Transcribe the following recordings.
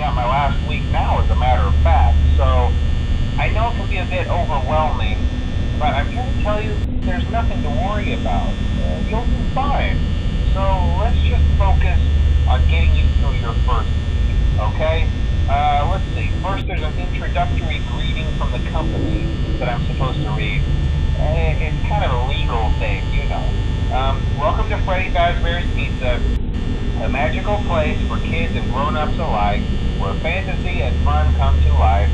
out my last week now, as a matter of fact. So I know it can be a bit overwhelming, but I'm here to tell you there's nothing to worry about. You'll do fine. So let's just focus on getting you through your first week, okay? Let's see. First, there's an introductory greeting from the company that I'm supposed to read. It's kind of a legal thing, you know. Welcome to Freddy Fazbear's Pizza, a magical place for kids and grown-ups alike, where fantasy and fun come to life.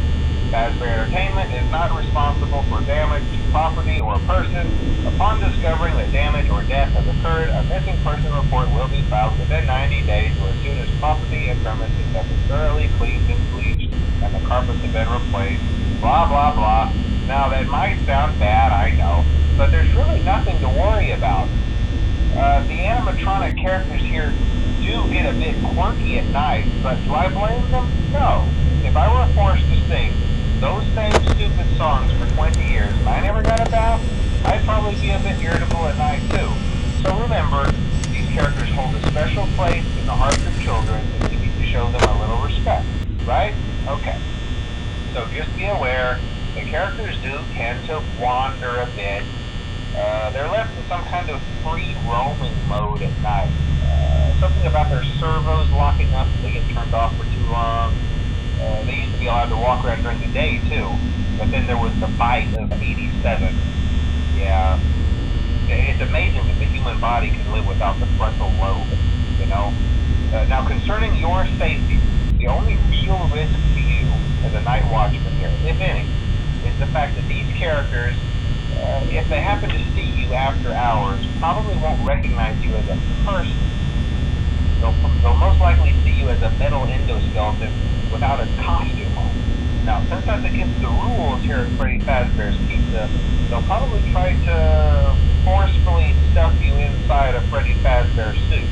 Fazbear Entertainment is not responsible for damage to property or person. Upon discovering that damage or death has occurred, a missing person report will be filed within 90 days or as soon as property and premises have been thoroughly cleaned and bleached and the carpets have been replaced. Blah, blah, blah. Now, that might sound bad, I know, but there's really nothing to worry about. The animatronic characters here do get a bit quirky at night, but do I blame them? No. If I were forced to sing those same stupid songs for 20 years and I never got a bath, I'd probably be a bit irritable at night too. So remember, these characters hold a special place in the hearts of children and we need to show them a little respect, right? Okay. So just be aware, the characters do tend to wander a bit. They're left in some kind of free roaming mode at night. Something about their servos locking up if they get turned off for too long. They used to be allowed to walk around during the day too, but then there was the bite of 87. Yeah, it's amazing that the human body can live without the frontal lobe, you know? Now concerning your safety, the only real risk to you as a night watchman here, if any, is the fact that these characters, if they happen to see you after hours, probably won't recognize you as a person. They'll most likely see you as a metal endoskeleton without a costume on. Now, since that's against the rules here at Freddy Fazbear's Pizza, they'll probably try to forcefully stuff you inside a Freddy Fazbear suit.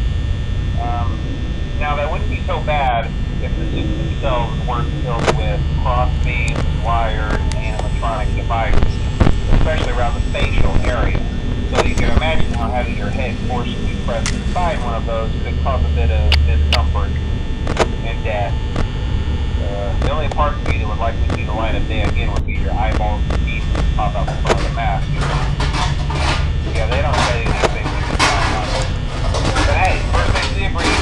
Now, that wouldn't be so bad if the suits themselves weren't filled with cross beams, wires, and animatronic devices, especially around the facial area. So you can imagine how having your head forcibly pressed inside one of those could cause a bit of discomfort and death. The only part of me that would likely see the light of day again would be your eyeballs and teeth pop out in front of the mask. Yeah, they don't say anything when you're trying on it. But hey, first things to agree.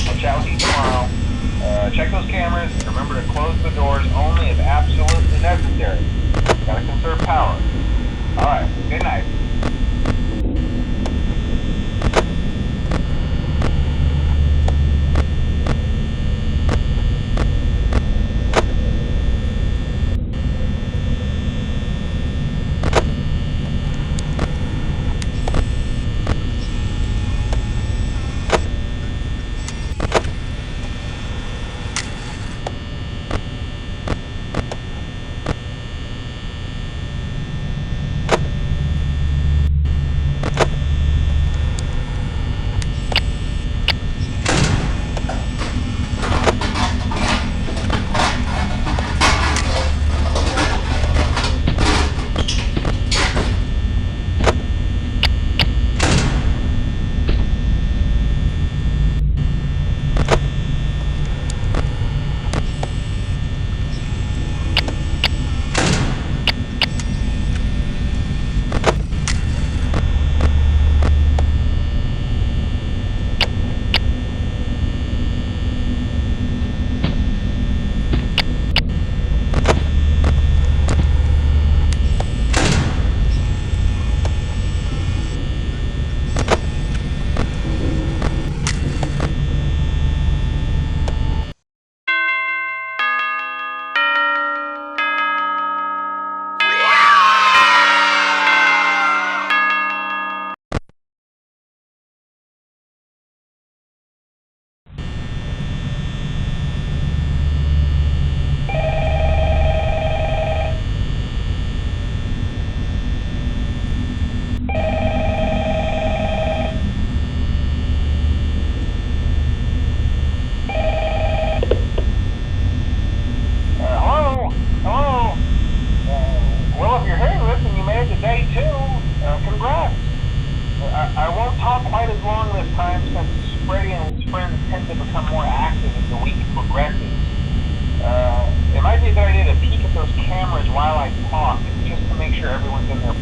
I'll chat with you tomorrow. Check those cameras and remember to close the doors only if absolutely necessary. Gotta conserve power. Alright, good night.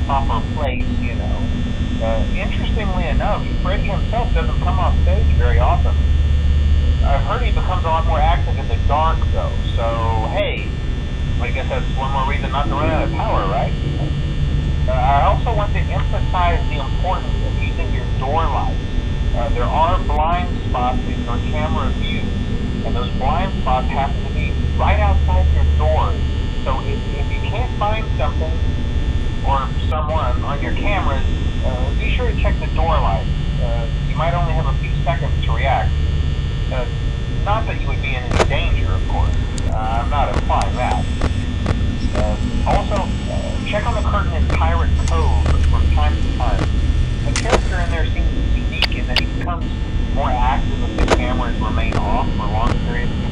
proper place, you know. Interestingly enough, Freddy himself doesn't come off stage very often. I've heard he becomes a lot more active in the dark, though, so hey, I guess that's one more reason not to run out of power, right? I also want to emphasize the importance of using your door lights. There are blind spots in your camera views, and those blind spots happen to be right outside your doors. So if you can't find something or someone on your cameras, be sure to check the door lights. You might only have a few seconds to react. Not that you would be in any danger, of course. I'm not implying that. Also, check on the curtain in Pirate Cove from time to time. The character in there seems unique in that he becomes more active if the cameras remain off for long periods of